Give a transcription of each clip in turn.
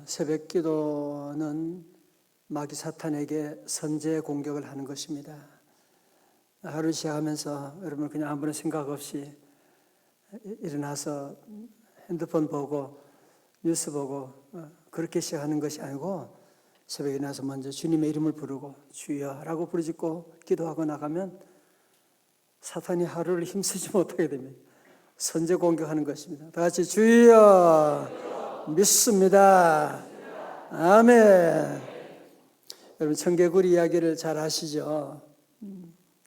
새벽 기도는 마귀 사탄에게 선제 공격을 하는 것입니다. 하루 시작하면서 여러분 그냥 아무런 생각 없이 일어나서 핸드폰 보고 뉴스 보고 그렇게 시작하는 것이 아니고 새벽에 일어나서 먼저 주님의 이름을 부르고 주여라고 부르짖고 기도하고 나가면 사탄이 하루를 힘쓰지 못하게 됩니다. 선제 공격하는 것입니다. 다 같이 주여 믿습니다. 아멘. 여러분 청개구리 이야기를 잘 아시죠?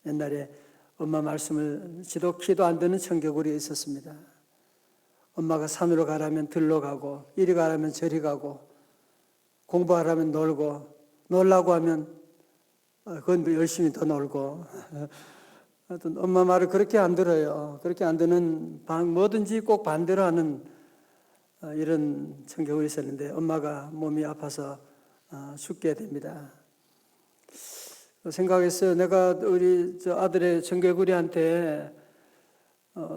옛날에 엄마 말씀을 지독히도 안 듣는 청개구리가 있었습니다. 엄마가 산으로 가라면 들로 가고 이리 가라면 저리 가고 공부하라면 놀고 놀라고 하면 그건 열심히 더 놀고 하여튼 엄마 말을 그렇게 안 들어요. 그렇게 안 듣는 뭐든지 꼭 반대로 하는 이런 청개구리 있었는데 엄마가 몸이 아파서 죽게 됩니다. 생각했어요. 내가 우리 아들의 청개구리한테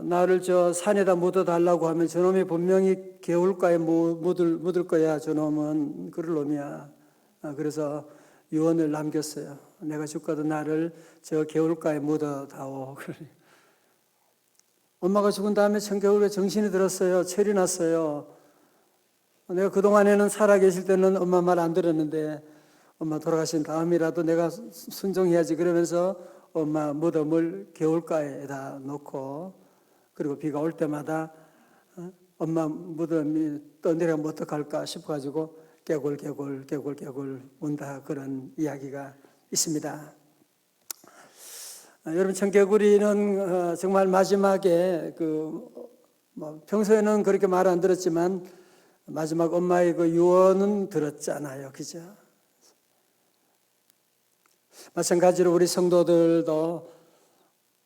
나를 산에다 묻어달라고 하면 저놈이 분명히 개울가에 묻을 거야. 저놈은 그럴 놈이야. 그래서 유언을 남겼어요. 내가 죽고도 나를 저 개울가에 묻어다오. 엄마가 죽은 다음에 청개구리가 정신이 들었어요. 철이 났어요. 내가 그동안에는 살아계실 때는 엄마 말 안 들었는데 엄마 돌아가신 다음이라도 내가 순종해야지 그러면서 엄마 무덤을 개울가에다 놓고 그리고 비가 올 때마다 엄마 무덤이 떠내려가면 어떡할까 싶어가지고 개굴 운다 그런 이야기가 있습니다. 여러분 청개구리는 정말 마지막에 평소에는 그렇게 말 안 들었지만 마지막 엄마의 그 유언은 들었잖아요. 그죠? 마찬가지로 우리 성도들도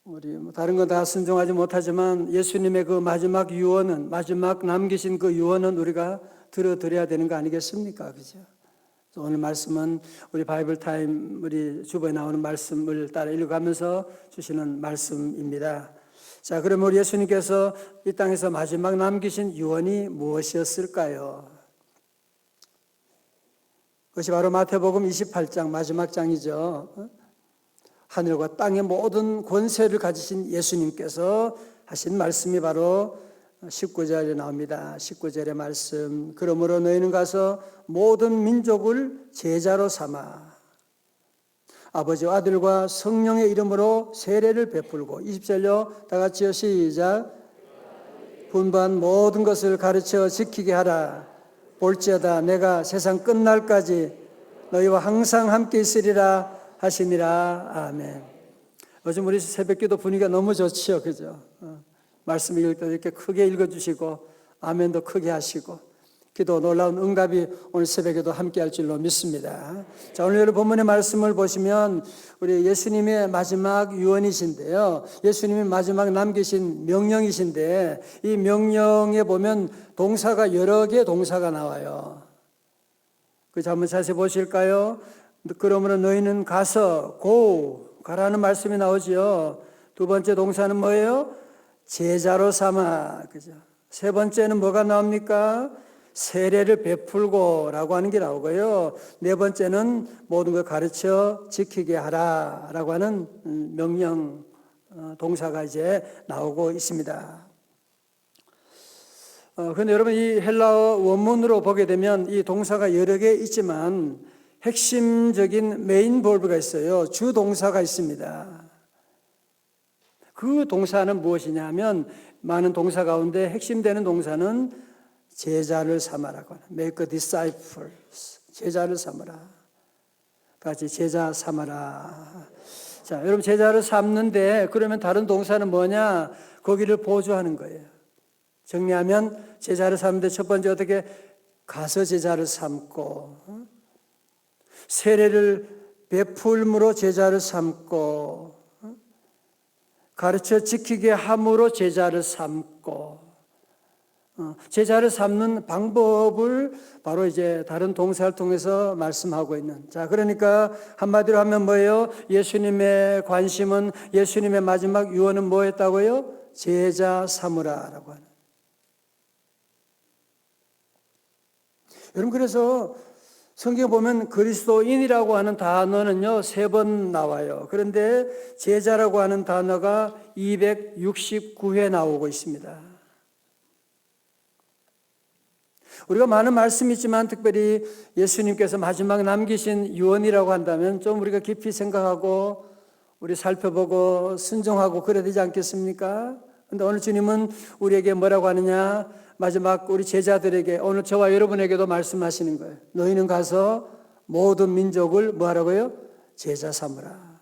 우리 다른 건 다 순종하지 못하지만 예수님의 그 마지막 유언은 마지막 남기신 그 유언은 우리가 들어드려야 되는 거 아니겠습니까? 그죠? 오늘 말씀은 우리 바이블 타임 우리 주보에 나오는 말씀을 따라 읽어가면서 주시는 말씀입니다. 자, 그럼 우리 예수님께서 이 땅에서 마지막 남기신 유언이 무엇이었을까요? 그것이 바로 마태복음 28장 마지막 장이죠. 하늘과 땅의 모든 권세를 가지신 예수님께서 하신 말씀이 바로 19절에 나옵니다. 19절의 말씀. 그러므로 너희는 가서 모든 민족을 제자로 삼아 아버지와 아들과 성령의 이름으로 세례를 베풀고 20절요. 다 같이요. 시작. 분반 모든 것을 가르쳐 지키게 하라. 볼지어다 내가 세상 끝날까지 너희와 항상 함께 있으리라 하시니라. 아멘. 요즘 우리 새벽기도 분위기가 너무 좋지요. 그죠? 말씀 읽을 때 이렇게 크게 읽어주시고 아멘도 크게 하시고 기도 놀라운 응답이 오늘 새벽에도 함께 할 줄로 믿습니다. 자, 오늘 본문의 말씀을 보시면 우리 예수님의 마지막 유언이신데요. 예수님이 마지막 남기신 명령이신데 이 명령에 보면 동사가 여러 개의 동사가 나와요. 그래서 한번 자세히 보실까요? 그러므로 너희는 가서 가라는 말씀이 나오지요. 두 번째 동사는 뭐예요? 제자로 삼아. 그죠? 세 번째는 뭐가 나옵니까? 세례를 베풀고라고 하는 게 나오고요. 네 번째는 모든 걸 가르쳐 지키게 하라라고 하는 명령 동사가 이제 나오고 있습니다. 그런데 여러분 이 헬라어 원문으로 보게 되면 이 동사가 여러 개 있지만 핵심적인 메인 볼브가 있어요. 주 동사가 있습니다. 그 동사는 무엇이냐면 많은 동사 가운데 핵심되는 동사는 제자를 삼아라고 하는 make disciples. 제자를 삼아라. 같이 제자 삼아라. 자, 여러분 제자를 삼는데 그러면 다른 동사는 뭐냐? 거기를 보조하는 거예요. 정리하면 제자를 삼는데 첫 번째 어떻게 가서 제자를 삼고 세례를 베풀므로 제자를 삼고 가르쳐 지키게 함으로 제자를 삼고 제자를 삼는 방법을 바로 이제 다른 동사를 통해서 말씀하고 있는. 자, 그러니까 한마디로 하면 뭐예요? 예수님의 관심은 예수님의 마지막 유언은 뭐였다고요? 제자 삼으라라고 하는. 여러분, 그래서 성경에 보면 그리스도인이라고 하는 단어는요 3번 나와요. 그런데 제자라고 하는 단어가 269회 나오고 있습니다. 우리가 많은 말씀이 있지만 특별히 예수님께서 마지막 남기신 유언이라고 한다면 좀 우리가 깊이 생각하고 우리 살펴보고 순종하고 그래야 되지 않겠습니까? 그런데 오늘 주님은 우리에게 뭐라고 하느냐? 마지막 우리 제자들에게, 오늘 저와 여러분에게도 말씀하시는 거예요. 너희는 가서 모든 민족을 뭐 하라고요? 제자 삼으라.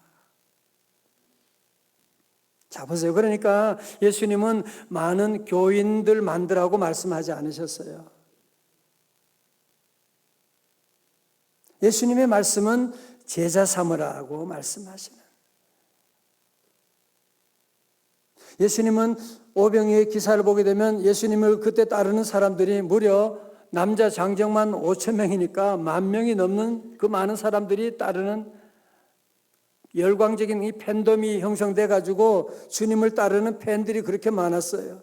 자, 보세요. 그러니까 예수님은 많은 교인들 만들라고 말씀하지 않으셨어요. 예수님의 말씀은 제자 삼으라고 말씀하시는. 예수님은 오병이의 기사를 보게 되면 예수님을 그때 따르는 사람들이 무려 남자 장정만 5천 명이니까 10,000명이 넘는 그 많은 사람들이 따르는 열광적인 이 팬덤이 형성돼 가지고 주님을 따르는 팬들이 그렇게 많았어요.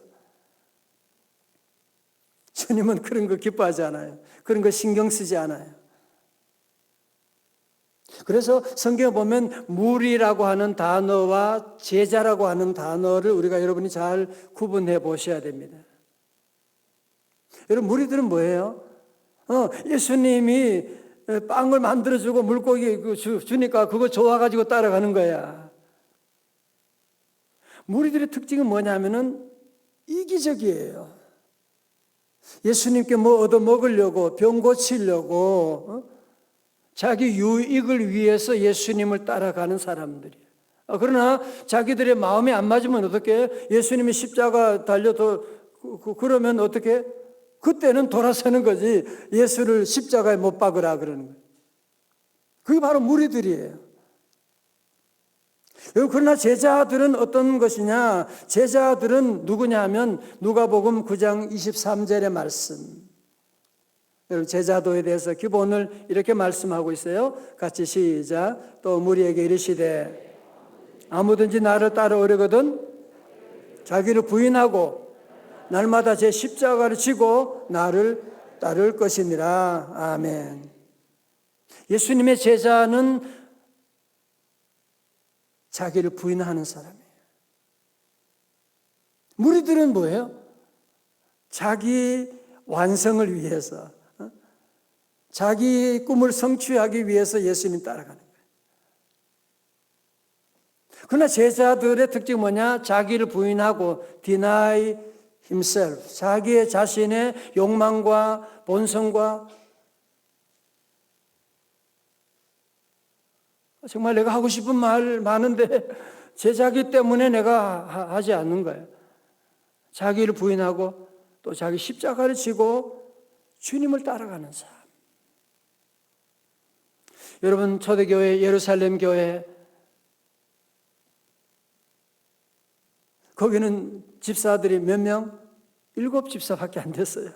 주님은 그런 거 기뻐하지 않아요. 그런 거 신경 쓰지 않아요. 그래서 성경에 보면 무리라고 하는 단어와 제자라고 하는 단어를 우리가 여러분이 잘 구분해 보셔야 됩니다. 여러분, 무리들은 뭐예요? 예수님이 빵을 만들어주고 물고기 주니까 그거 좋아가지고 따라가는 거야. 무리들의 특징은 뭐냐면은 이기적이에요. 예수님께 뭐 얻어먹으려고, 병 고치려고, 자기 유익을 위해서 예수님을 따라가는 사람들이에요. 그러나 자기들의 마음이 안 맞으면 어떻게? 예수님이 십자가 달려도 그러면 어떻게? 그때는 돌아서는 거지. 예수를 십자가에 못 박으라 그러는 거예요. 그게 바로 무리들이에요. 그러나 제자들은 어떤 것이냐? 제자들은 누구냐 하면 누가복음 9장 23절의 말씀. 여러분, 제자도에 대해서 기본을 이렇게 말씀하고 있어요. 같이 시작. 또 무리에게 이르시되 아무든지 나를 따라오려거든 자기를 부인하고 날마다 제 십자가를 지고 나를 따를 것이니라. 아멘. 예수님의 제자는 자기를 부인하는 사람이에요. 무리들은 뭐예요? 자기 완성을 위해서, 자기 꿈을 성취하기 위해서 예수님 따라가는 거예요. 그러나 제자들의 특징이 뭐냐? 자기를 부인하고 deny himself, 자기의 자신의 욕망과 본성과 정말 내가 하고 싶은 말 많은데 제자기 때문에 내가 하지 않는 거예요. 자기를 부인하고 또 자기 십자가를 지고 주님을 따라가는 삶. 여러분, 초대교회 예루살렘 교회 거기는 집사들이 몇 명? 7집사밖에 안 됐어요.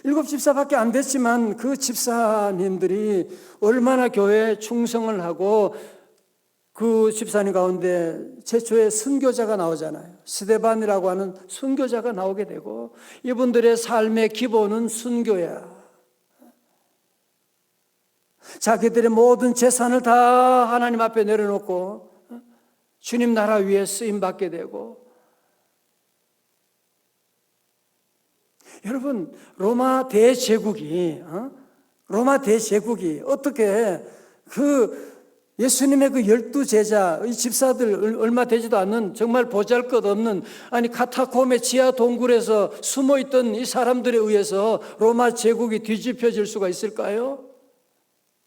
7집사밖에 안 됐지만 그 집사님들이 얼마나 교회에 충성을 하고 그 집사님 가운데 최초의 선교자가 나오잖아요. 스데반이라고 하는 선교자가 나오게 되고 이분들의 삶의 기본은 선교야. 자기들의 모든 재산을 다 하나님 앞에 내려놓고 주님 나라 위에 쓰임받게 되고, 여러분, 로마 대제국이 어떻게 예수님의 그 12제자, 이 집사들 얼마 되지도 않는 정말 보잘것없는, 아니 카타콤의 지하 동굴에서 숨어있던 이 사람들에 의해서 로마 제국이 뒤집혀질 수가 있을까요?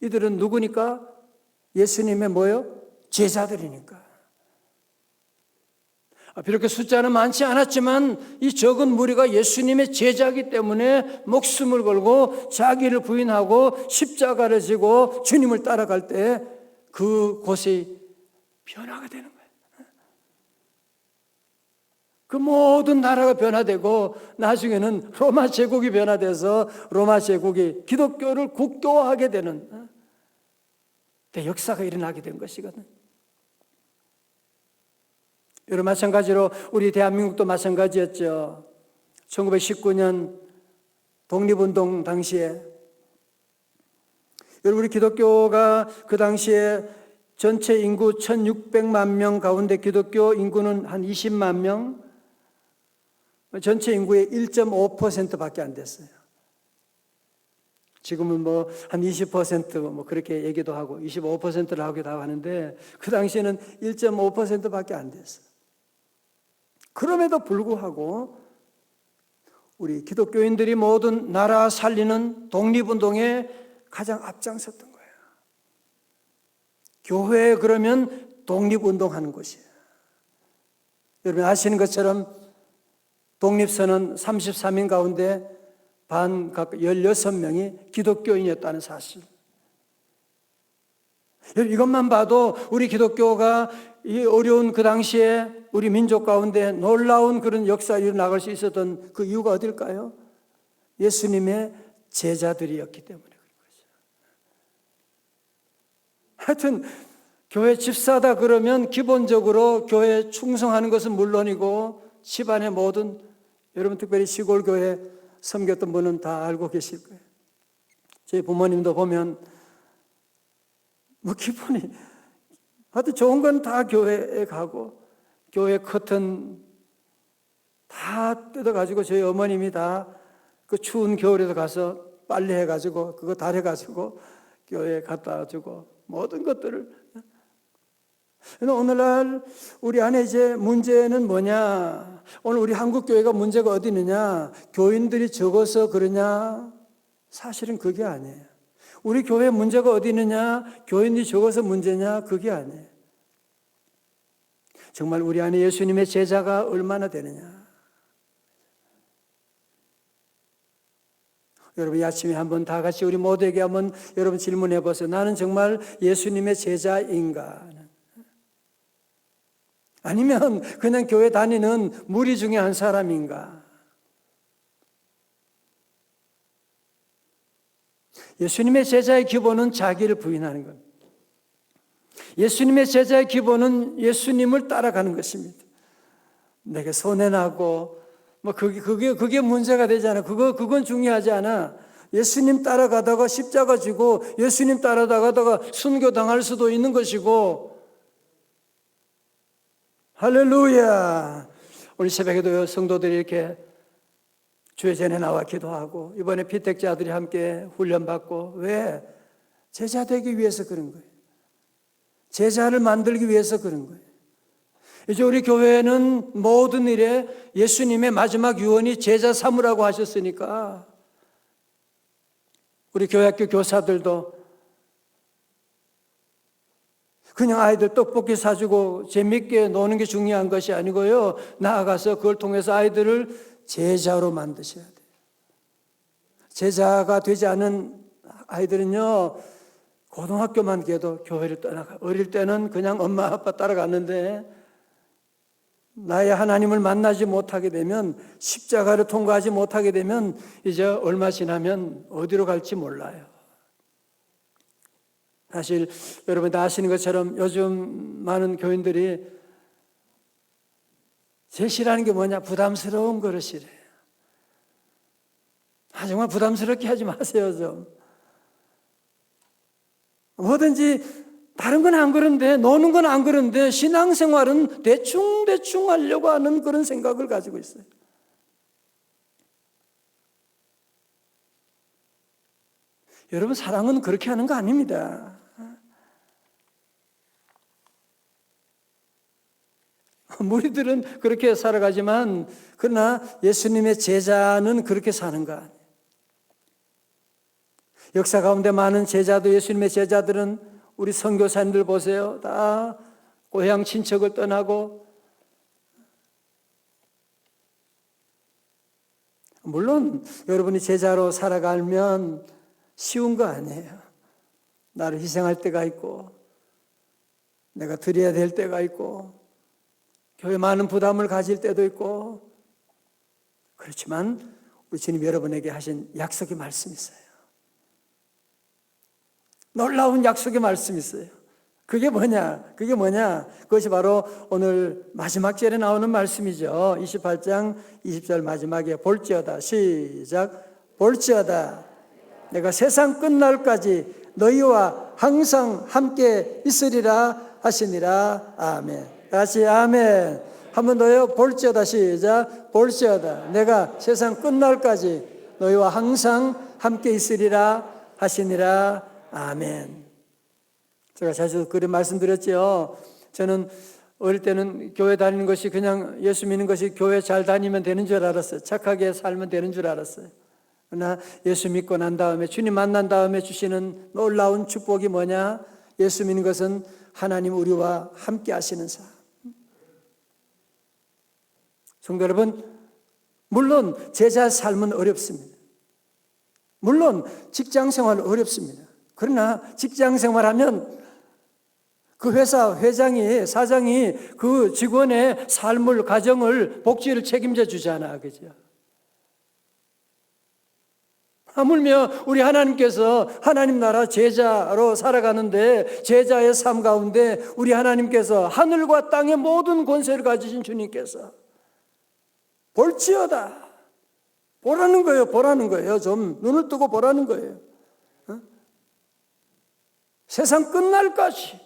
이들은 누구니까? 예수님의 뭐요? 제자들이니까. 비록 숫자는 많지 않았지만 이 적은 무리가 예수님의 제자이기 때문에 목숨을 걸고 자기를 부인하고 십자가를 지고 주님을 따라갈 때 그곳이 변화가 되는 거예요. 그 모든 나라가 변화되고 나중에는 로마 제국이 변화돼서 로마 제국이 기독교를 국교화하게 되는 역사가 일어나게 된 것이거든. 여러분, 마찬가지로 우리 대한민국도 마찬가지였죠. 1919년 독립운동 당시에 여러분, 우리 기독교가 그 당시에 전체 인구 1600만 명 가운데 기독교 인구는 한 20만 명, 전체 인구의 1.5%밖에 안 됐어요. 지금은 뭐 한 20% 뭐 그렇게 얘기도 하고 25%를 하기도 하는데 그 당시에는 1.5%밖에 안 됐어요. 그럼에도 불구하고 우리 기독교인들이 모든 나라 살리는 독립운동에 가장 앞장섰던 거예요. 교회 그러면 독립운동하는 곳이에요. 여러분 아시는 것처럼 독립선언 33인 가운데 반 각 16명이 기독교인이었다는 사실. 이것만 봐도 우리 기독교가 이 어려운 그 당시에 우리 민족 가운데 놀라운 그런 역사가 일어나갈 수 있었던 그 이유가 어딜까요? 예수님의 제자들이었기 때문에 그런 거죠. 하여튼 교회 집사다 그러면 기본적으로 교회에 충성하는 것은 물론이고 집안의 모든, 여러분 특별히 시골 교회 섬겼던 분은 다 알고 계실 거예요. 저희 부모님도 보면 뭐 기본이 하여튼 좋은 건 다 교회에 가고 교회 커튼 다 뜯어가지고 저희 어머님이 다 그 추운 겨울에도 가서 빨래해가지고 그거 달해가지고 교회에 갖다 주고 모든 것들을. 오늘날 우리 안에 이제 문제는 뭐냐? 오늘 우리 한국 교회가 문제가 어디 있느냐? 교인들이 적어서 그러냐? 사실은 그게 아니에요. 우리 교회 문제가 어디 있느냐? 교인들이 적어서 문제냐? 그게 아니에요. 정말 우리 안에 예수님의 제자가 얼마나 되느냐? 여러분 이 아침에 한번 다 같이 우리 모두에게 한번 여러분 질문해 보세요. 나는 정말 예수님의 제자인가? 아니면 그냥 교회 다니는 무리 중에 한 사람인가? 예수님의 제자의 기본은 자기를 부인하는 겁니다. 예수님의 제자의 기본은 예수님을 따라가는 것입니다. 내게 손해나고 뭐 그게 문제가 되지 않아. 그건 중요하지 않아. 예수님 따라가다가 십자가 지고 예수님 따라가다가 순교당할 수도 있는 것이고. 할렐루야. 오늘 새벽에도 성도들이 이렇게 주의 전에 나와 기도하고 이번에 피택자들이 함께 훈련받고. 왜? 제자 되기 위해서 그런 거예요. 제자를 만들기 위해서 그런 거예요. 이제 우리 교회는 모든 일에 예수님의 마지막 유언이 제자 삼으라고 하셨으니까 우리 교회학교 교사들도 그냥 아이들 떡볶이 사주고 재밌게 노는 게 중요한 것이 아니고요. 나아가서 그걸 통해서 아이들을 제자로 만드셔야 돼요. 제자가 되지 않은 아이들은요, 고등학교만 가도 교회를 떠나가. 어릴 때는 그냥 엄마 아빠 따라갔는데 나의 하나님을 만나지 못하게 되면, 십자가를 통과하지 못하게 되면 이제 얼마 지나면 어디로 갈지 몰라요. 사실 여러분 다 아시는 것처럼 요즘 많은 교인들이 제일 싫어하는 게 뭐냐? 부담스러운 그릇이래요. 정말 부담스럽게 하지 마세요. 좀 뭐든지 다른 건 안 그런데, 노는 건 안 그런데 신앙생활은 대충 하려고 하는 그런 생각을 가지고 있어요. 여러분 사랑은 그렇게 하는 거 아닙니다. 무리들은 그렇게 살아가지만 그러나 예수님의 제자는 그렇게 사는 거 아니에요. 역사 가운데 많은 제자도, 예수님의 제자들은 우리 선교사님들 보세요. 다 고향 친척을 떠나고, 물론 여러분이 제자로 살아가면 쉬운 거 아니에요. 나를 희생할 때가 있고 내가 드려야 될 때가 있고 교회 많은 부담을 가질 때도 있고, 그렇지만 우리 주님 여러분에게 하신 약속의 말씀이 있어요. 놀라운 약속의 말씀이 있어요. 그게 뭐냐? 그것이 바로 오늘 마지막 절에 나오는 말씀이죠. 28장 20절 마지막에 볼지어다. 시작. 볼지어다 내가 세상 끝날까지 너희와 항상 함께 있으리라 하시니라. 아멘. 다시 아멘. 한 번 더요. 볼지어다. 시작. 볼지어다 내가 세상 끝날까지 너희와 항상 함께 있으리라 하시니라. 아멘. 제가 자주 그런 말씀드렸죠. 저는 어릴 때는 교회 다니는 것이 그냥 예수 믿는 것이 교회 잘 다니면 되는 줄 알았어요. 착하게 살면 되는 줄 알았어요. 그러나 예수 믿고 난 다음에 주님 만난 다음에 주시는 놀라운 축복이 뭐냐? 예수 믿는 것은 하나님 우리와 함께 하시는 삶. 성도 여러분, 물론 제자 삶은 어렵습니다. 물론 직장 생활은 어렵습니다. 그러나 직장 생활하면 그 회사 회장이 사장이 그 직원의 삶을 가정을 복지를 책임져 주잖아. 그죠? 하물며 우리 하나님께서 하나님 나라 제자로 살아가는데 제자의 삶 가운데 우리 하나님께서 하늘과 땅의 모든 권세를 가지신 주님께서 볼지어다 보라는 거예요. 보라는 거예요. 좀 눈을 뜨고 보라는 거예요. 세상 끝날까지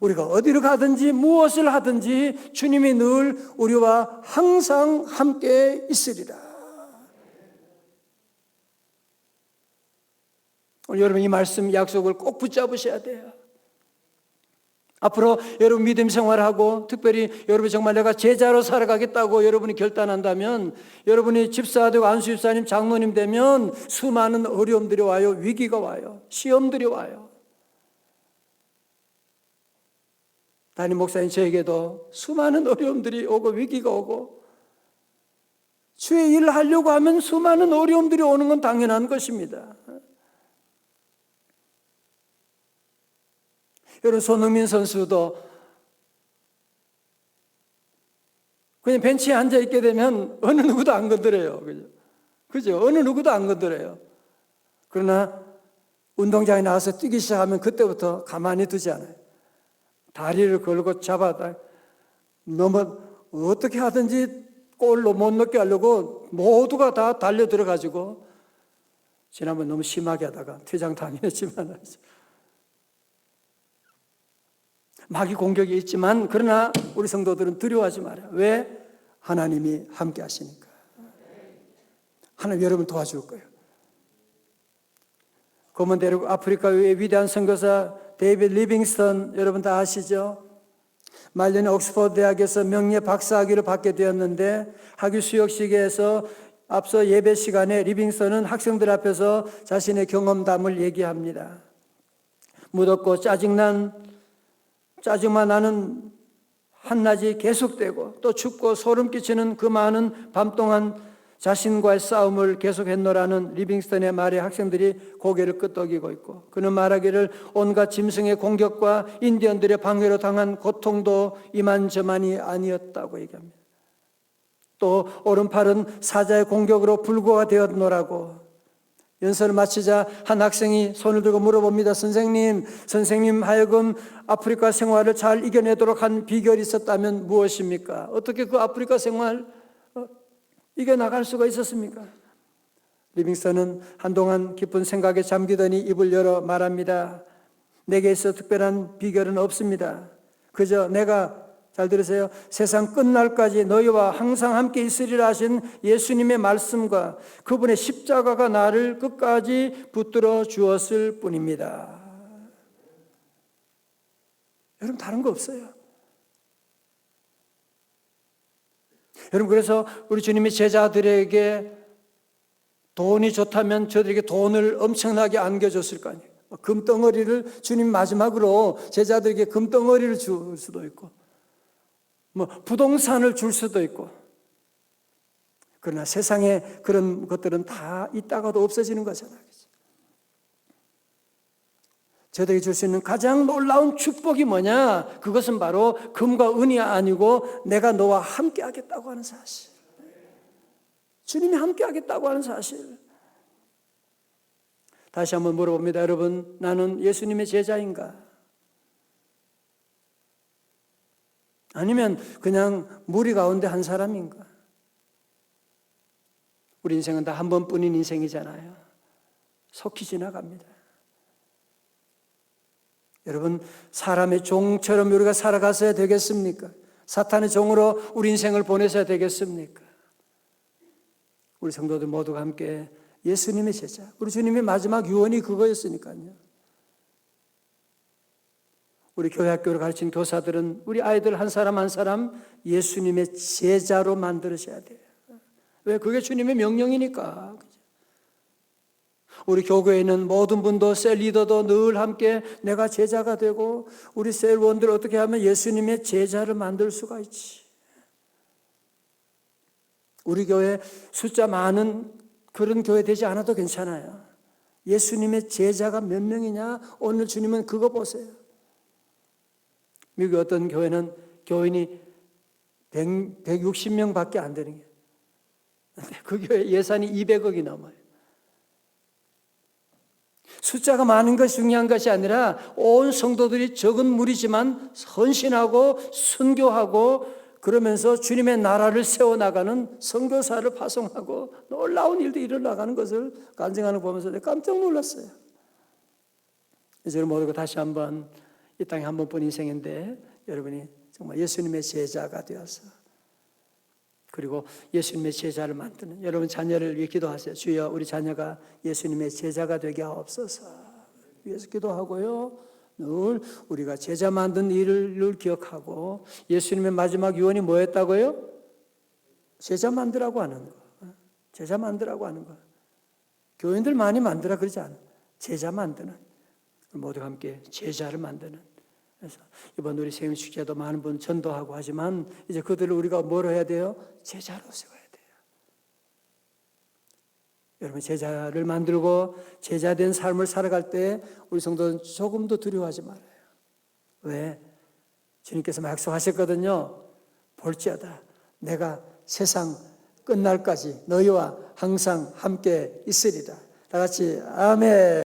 우리가 어디로 가든지 무엇을 하든지 주님이 늘 우리와 항상 함께 있으리라. 오늘 여러분 이 말씀 약속을 꼭 붙잡으셔야 돼요. 앞으로 여러분 믿음 생활하고 특별히 여러분이 정말 내가 제자로 살아가겠다고 여러분이 결단한다면 여러분이 집사 되고 안수집사님 장로님 되면 수많은 어려움들이 와요. 위기가 와요. 시험들이 와요. 담임 목사님 저에게도 수많은 어려움들이 오고 위기가 오고 주의 일을 하려고 하면 수많은 어려움들이 오는 건 당연한 것입니다. 여러분 손흥민 선수도 그냥 벤치에 앉아있게 되면 어느 누구도 안 건드려요. 그죠? 어느 누구도 안 건드려요. 그러나 운동장에 나와서 뛰기 시작하면 그때부터 가만히 두지 않아요. 다리를 걸고 잡아다 너무 어떻게 하든지 골로 못 넣게 하려고 모두가 다 달려 들어가지고 지난번 너무 심하게 하다가 퇴장 당했지만 마귀 공격이 있지만 그러나 우리 성도들은 두려워하지 말아요. 왜? 하나님이 함께 하시니까. 하나님 여러분 도와줄 거예요. 검은 대륙 아프리카의 위대한 선교사 데이비드 리빙스턴 여러분 다 아시죠? 말년에 옥스퍼드 대학에서 명예 박사학위를 받게 되었는데 학위 수여식에서 앞서 예배 시간에 리빙스턴은 학생들 앞에서 자신의 경험담을 얘기합니다. 무덥고 짜증만 나는 한낮이 계속되고 또 춥고 소름 끼치는 그 많은 밤 동안 자신과의 싸움을 계속했노라는 리빙스턴의 말에 학생들이 고개를 끄덕이고 있고 그는 말하기를 온갖 짐승의 공격과 인디언들의 방해로 당한 고통도 이만저만이 아니었다고 얘기합니다. 또 오른팔은 사자의 공격으로 불구가 되었노라고 연설을 마치자 한 학생이 손을 들고 물어봅니다. 선생님 하여금 아프리카 생활을 잘 이겨내도록 한 비결이 있었다면 무엇입니까? 어떻게 그 아프리카 생활 이겨나갈 수가 있었습니까? 리빙스턴은 한동안 깊은 생각에 잠기더니 입을 열어 말합니다. 내게 있어 특별한 비결은 없습니다. 그저 내가 잘 들으세요. 세상 끝날까지 너희와 항상 함께 있으리라 하신 예수님의 말씀과 그분의 십자가가 나를 끝까지 붙들어 주었을 뿐입니다. 여러분 다른 거 없어요. 여러분 그래서 우리 주님이 제자들에게 돈이 좋다면 저들에게 돈을 엄청나게 안겨줬을 거 아니에요. 금덩어리를 주님 마지막으로 제자들에게 금덩어리를 줄 수도 있고 부동산을 줄 수도 있고 그러나 세상에 그런 것들은 다 있다가도 없어지는 거잖아요. 저들에게 줄 수 있는 가장 놀라운 축복이 뭐냐? 그것은 바로 금과 은이 아니고 내가 너와 함께 하겠다고 하는 사실. 주님이 함께 하겠다고 하는 사실. 다시 한번 물어봅니다. 여러분, 나는 예수님의 제자인가? 아니면 그냥 무리 가운데 한 사람인가? 우리 인생은 다 한 번뿐인 인생이잖아요. 속히 지나갑니다. 여러분, 사람의 종처럼 우리가 살아가서야 되겠습니까? 사탄의 종으로 우리 인생을 보내서야 되겠습니까? 우리 성도들 모두가 함께 예수님의 제자, 우리 주님의 마지막 유언이 그거였으니까요. 우리 교회 학교를 가르친 교사들은 우리 아이들 한 사람 한 사람 예수님의 제자로 만들으셔야 돼요. 왜? 그게 주님의 명령이니까. 우리 교회에 있는 모든 분도, 셀 리더도 늘 함께 내가 제자가 되고 우리 셀원들 어떻게 하면 예수님의 제자를 만들 수가 있지. 우리 교회 숫자 많은 그런 교회 되지 않아도 괜찮아요. 예수님의 제자가 몇 명이냐? 오늘 주님은 그거 보세요. 미국 어떤 교회는 교인이 160명밖에 안 되는 게, 그 교회 예산이 200억이 넘어요. 숫자가 많은 것이 중요한 것이 아니라 온 성도들이 적은 무리지만 헌신하고 순교하고 그러면서 주님의 나라를 세워나가는 선교사를 파송하고 놀라운 일도 일어나가는 것을 간증하는 거 보면서 내가 깜짝 놀랐어요. 이제 모두가 다시 한번 이 땅에 한 번뿐인 인생인데 여러분이 정말 예수님의 제자가 되어서 그리고 예수님의 제자를 만드는 여러분 자녀를 위해 기도하세요. 주여 우리 자녀가 예수님의 제자가 되게 하옵소서. 위해서 기도하고요. 늘 우리가 제자 만든 일을 늘 기억하고 예수님의 마지막 유언이 뭐였다고요? 제자 만들라고 하는 거. 제자 만들라고 하는 거. 교인들 많이 만들라 그러지 않아. 제자 만드는. 모두가 함께 제자를 만드는. 그래서 이번 우리 생일 축제도 많은 분 전도하고 하지만 이제 그들을 우리가 뭐로 해야 돼요? 제자로 세워야 돼요. 여러분 제자를 만들고 제자된 삶을 살아갈 때 우리 성도는 조금도 두려워하지 말아요. 왜? 주님께서 약속하셨거든요. 볼지어다 내가 세상 끝날까지 너희와 항상 함께 있으리라. 다 같이 아멘.